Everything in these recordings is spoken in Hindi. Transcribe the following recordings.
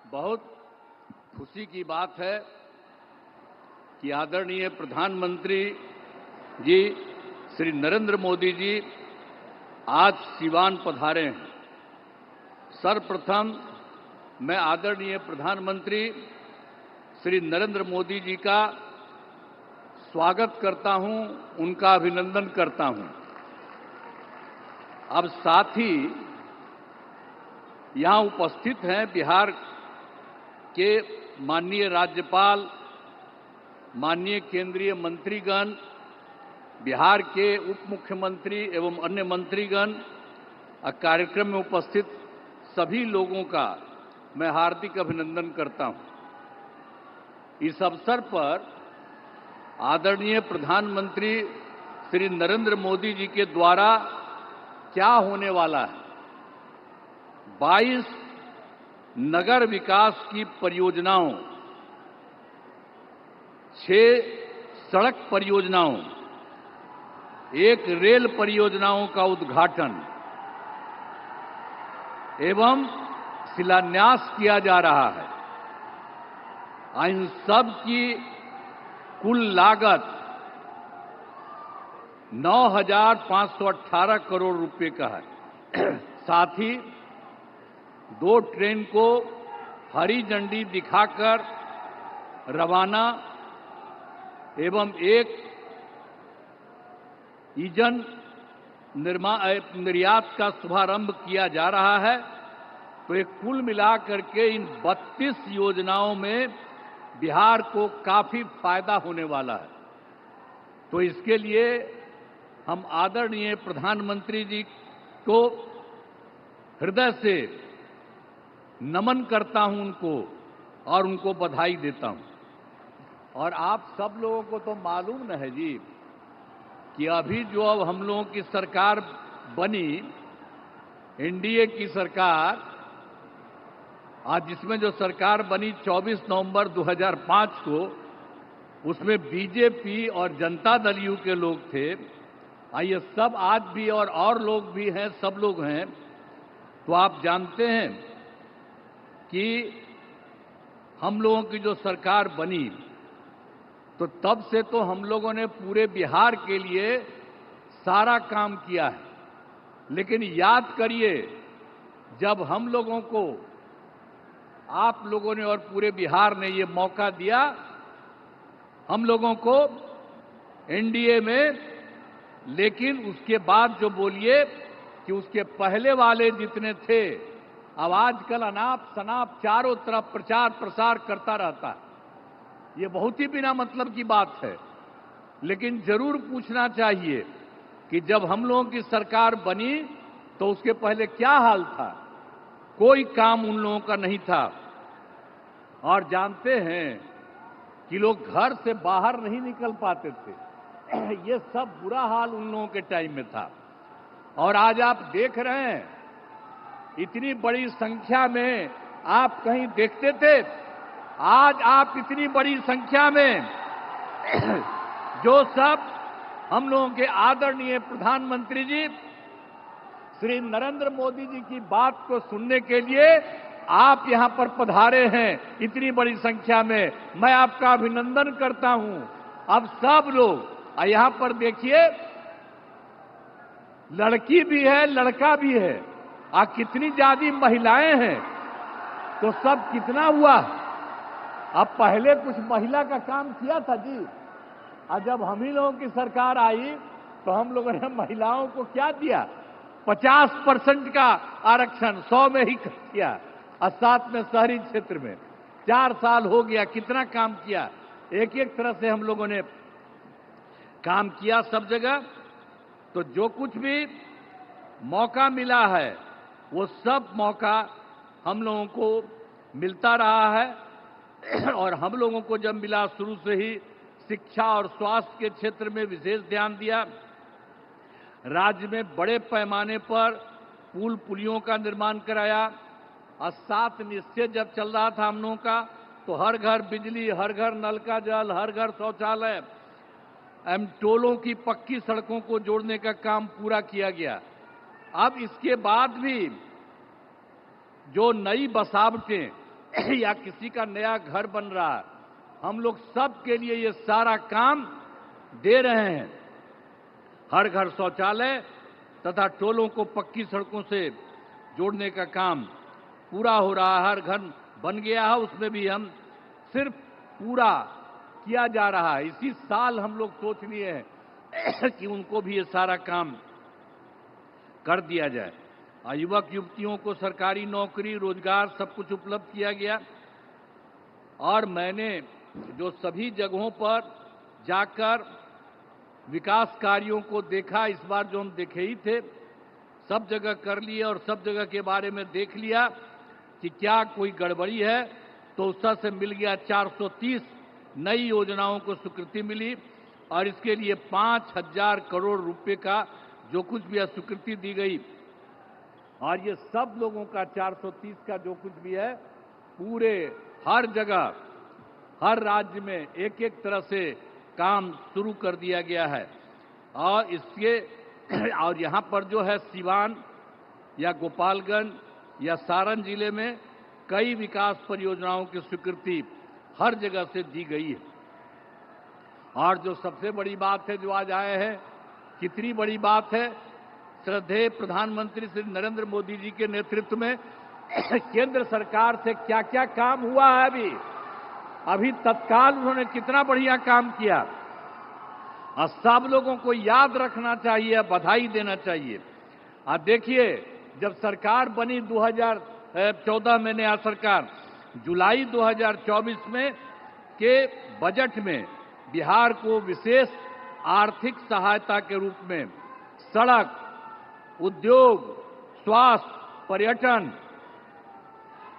बहुत खुशी की बात है कि आदरणीय प्रधानमंत्री जी श्री नरेंद्र मोदी जी आज सीवान पधारे हैं। सर्वप्रथम मैं आदरणीय प्रधानमंत्री श्री नरेंद्र मोदी जी का स्वागत करता हूं, उनका अभिनंदन करता हूं। अब साथ ही यहां उपस्थित हैं बिहार के माननीय राज्यपाल, माननीय केंद्रीय मंत्रीगण, बिहार के उप मुख्यमंत्री एवं अन्य मंत्रीगण, कार्यक्रम में उपस्थित सभी लोगों का मैं हार्दिक अभिनंदन करता हूं। इस अवसर पर आदरणीय प्रधानमंत्री श्री नरेंद्र मोदी जी के द्वारा क्या होने वाला है, 22 नगर विकास की परियोजनाओं, 6 सड़क परियोजनाओं, 1 रेल परियोजनाओं का उद्घाटन एवं शिलान्यास किया जा रहा है। इन सब की कुल लागत 9,518 करोड़ रुपए का है। साथ ही 2 ट्रेन को हरी झंडी दिखाकर रवाना एवं 1 ईंधन निर्यात का शुभारंभ किया जा रहा है। तो एक कुल मिलाकर के इन 32 योजनाओं में बिहार को काफी फायदा होने वाला है। तो इसके लिए हम आदरणीय प्रधानमंत्री जी को हृदय से नमन करता हूं उनको और उनको बधाई देता हूं। और आप सब लोगों को तो मालूम न है जी कि अभी जो अब हम लोगों की सरकार बनी, एनडीए की सरकार, आज जिसमें जो सरकार बनी 24 नवंबर 2005 को, उसमें बीजेपी और जनता दल यू के लोग थे। ये सब आज भी और लोग भी हैं, सब लोग हैं। तो आप जानते हैं कि हम लोगों की जो सरकार बनी तो तब से तो हम लोगों ने पूरे बिहार के लिए सारा काम किया है। लेकिन याद करिए, जब हम लोगों को, आप लोगों ने और पूरे बिहार ने ये मौका दिया, हम लोगों को एनडीए में, लेकिन उसके बाद जो बोलिए कि उसके पहले वाले जितने थे, अब आजकल अनाप शनाप चारों तरफ प्रचार प्रसार करता रहता है। ये बहुत ही बिना मतलब की बात है। लेकिन जरूर पूछना चाहिए कि जब हम लोगों की सरकार बनी तो उसके पहले क्या हाल था। कोई काम उन लोगों का नहीं था। और जानते हैं कि लोग घर से बाहर नहीं निकल पाते थे। ये सब बुरा हाल उन लोगों के टाइम में था। और आज आप देख रहे हैं, इतनी बड़ी संख्या में आप कहीं देखते थे? आज आप इतनी बड़ी संख्या में जो सब हम लोगों के आदरणीय प्रधानमंत्री जी श्री नरेंद्र मोदी जी की बात को सुनने के लिए आप यहां पर पधारे हैं, इतनी बड़ी संख्या में, मैं आपका अभिनंदन करता हूं। अब सब लोग यहां पर देखिए, लड़की भी है, लड़का भी है, कितनी ज्यादा महिलाएं हैं। तो सब कितना हुआ। अब पहले कुछ महिला का काम किया था जी, और जब हम ही लोगों की सरकार आई तो हम लोगों ने महिलाओं को क्या दिया, 50% का आरक्षण 100 में ही किया, और साथ में शहरी क्षेत्र में 4 साल हो गया, कितना काम किया। एक एक तरह से हम लोगों ने काम किया सब जगह। तो जो कुछ भी मौका मिला है वो सब मौका हम लोगों को मिलता रहा है। और हम लोगों को जब मिला, शुरू से ही शिक्षा और स्वास्थ्य के क्षेत्र में विशेष ध्यान दिया। राज्य में बड़े पैमाने पर पुल पुलियों का निर्माण कराया। और 7 निश्चय जब चल रहा था हम लोगों का, तो हर घर बिजली, हर घर नल का जल, हर घर शौचालय, टोलों की पक्की सड़कों को जोड़ने का काम पूरा किया गया। अब इसके बाद भी जो नई बसावटें या किसी का नया घर बन रहा है, हम लोग सब के लिए ये सारा काम दे रहे हैं। हर घर शौचालय तथा टोलों को पक्की सड़कों से जोड़ने का काम पूरा हो रहा है। हर घर बन गया है, उसमें भी हम सिर्फ पूरा किया जा रहा है। इसी साल हम लोग सोच लिए हैं कि उनको भी ये सारा काम कर दिया जाए। युवक युवतियों को सरकारी नौकरी, रोजगार सब कुछ उपलब्ध किया गया। और मैंने जो सभी जगहों पर जाकर विकास कार्यों को देखा, इस बार जो हम देखे ही थे, सब जगह कर लिए और सब जगह के बारे में देख लिया कि क्या कोई गड़बड़ी है, तो उससे से मिल गया 430 नई योजनाओं को स्वीकृति मिली और इसके लिए 5,000 करोड़ रुपए का जो कुछ भी स्वीकृति दी गई। और ये सब लोगों का 430 का जो कुछ भी है, पूरे हर जगह हर राज्य में एक एक तरह से काम शुरू कर दिया गया है। और इसके और यहाँ पर जो है सिवान या गोपालगंज या सारण जिले में कई विकास परियोजनाओं की स्वीकृति हर जगह से दी गई है। और जो सबसे बड़ी बात है जो आज आए हैं, कितनी बड़ी बात है, श्रद्धेय प्रधानमंत्री श्री नरेंद्र मोदी जी के नेतृत्व में केंद्र सरकार से क्या क्या काम हुआ है। अभी तत्काल उन्होंने कितना बढ़िया काम किया और सब लोगों को याद रखना चाहिए, बधाई देना चाहिए। आप देखिए, जब सरकार बनी 2014 में नया सरकार, जुलाई 2024 में के बजट में बिहार को विशेष आर्थिक सहायता के रूप में सड़क, उद्योग, स्वास्थ्य, पर्यटन,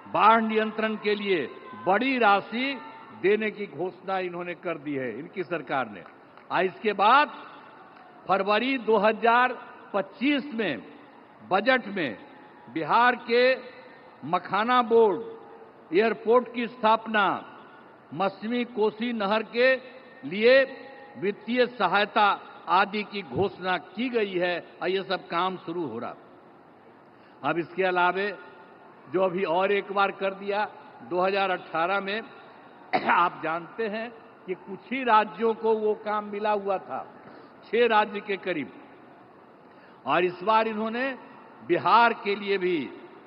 बाढ़ नियंत्रण के लिए बड़ी राशि देने की घोषणा इन्होंने कर दी है, इनकी सरकार ने। इसके बाद फरवरी 2025 में बजट में बिहार के मखाना बोर्ड एयरपोर्ट की स्थापना, मछली कोसी नहर के लिए वित्तीय सहायता आदि की घोषणा की गई है और ये सब काम शुरू हो रहा। अब इसके अलावे जो अभी और एक बार कर दिया 2018 में, आप जानते हैं कि कुछ ही राज्यों को वो काम मिला हुआ था, 6 राज्य के करीब, और इस बार इन्होंने बिहार के लिए भी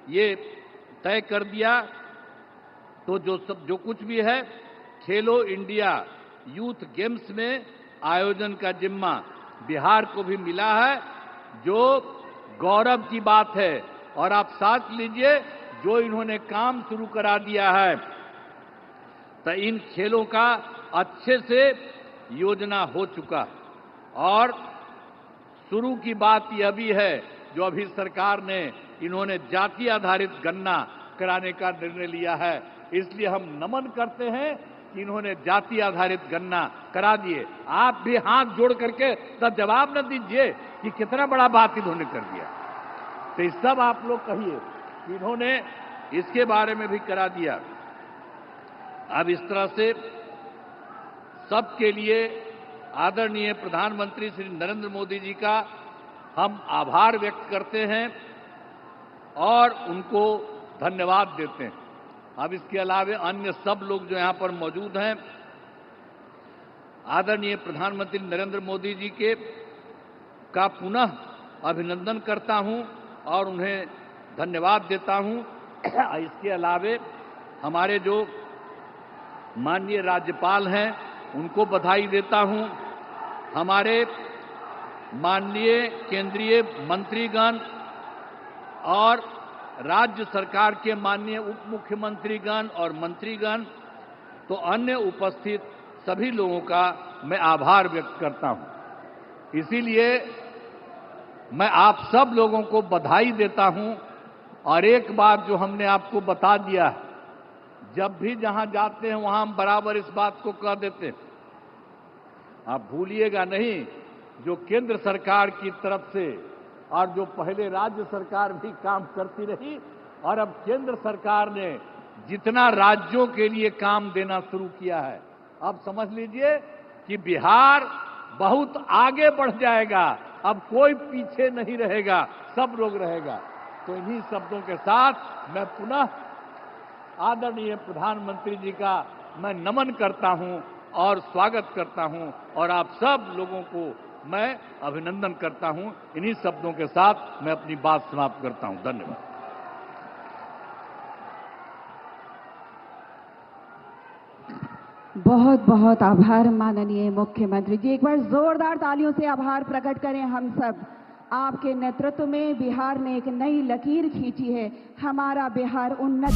ये तय कर दिया। तो जो कुछ भी है, खेलो इंडिया यूथ गेम्स में आयोजन का जिम्मा बिहार को भी मिला है, जो गौरव की बात है। और आप साथ लीजिए, जो इन्होंने काम शुरू करा दिया है, तो इन खेलों का अच्छे से योजना हो चुका। और शुरू की बात यह भी है, जो अभी सरकार ने इन्होंने जाति आधारित गणना कराने का निर्णय लिया है, इसलिए हम नमन करते हैं कि इन्होंने जाति आधारित गणना करा दिए। आप भी हाथ जोड़ करके तब जवाब न दीजिए कि कितना बड़ा बात इन्होंने कर दिया। तो इस सब आप लोग कहिए कि इन्होंने इसके बारे में भी करा दिया। अब इस तरह से सबके लिए आदरणीय प्रधानमंत्री श्री नरेंद्र मोदी जी का हम आभार व्यक्त करते हैं और उनको धन्यवाद देते हैं। अब इसके अलावे अन्य सब लोग जो यहाँ पर मौजूद हैं, आदरणीय प्रधानमंत्री नरेंद्र मोदी जी के का पुनः अभिनंदन करता हूं और उन्हें धन्यवाद देता हूं। इसके अलावे हमारे जो माननीय राज्यपाल हैं, उनको बधाई देता हूं। हमारे माननीय केंद्रीय मंत्रीगण और राज्य सरकार के माननीय उप मुख्यमंत्रीगण और मंत्रीगण, तो अन्य उपस्थित सभी लोगों का मैं आभार व्यक्त करता हूं। इसीलिए मैं आप सब लोगों को बधाई देता हूं। और एक बात जो हमने आपको बता दिया है, जब भी जहां जाते हैं वहां हम बराबर इस बात को कह देते हैं, आप भूलिएगा नहीं, जो केंद्र सरकार की तरफ से और जो पहले राज्य सरकार भी काम करती रही, और अब केंद्र सरकार ने जितना राज्यों के लिए काम देना शुरू किया है, अब समझ लीजिए कि बिहार बहुत आगे बढ़ जाएगा अब कोई पीछे नहीं रहेगा, सब लोग रहेगा। तो इन्हीं शब्दों के साथ मैं पुनः आदरणीय प्रधानमंत्री जी का मैं नमन करता हूं और स्वागत करता हूं और आप सब लोगों को मैं अभिनंदन करता हूं। इन्हीं शब्दों के साथ मैं अपनी बात समाप्त करता हूं। धन्यवाद। बहुत बहुत आभार माननीय मुख्यमंत्री जी। एक बार जोरदार तालियों से आभार प्रकट करें हम सब। आपके नेतृत्व में बिहार ने एक नई लकीर खींची है। हमारा बिहार उन्नत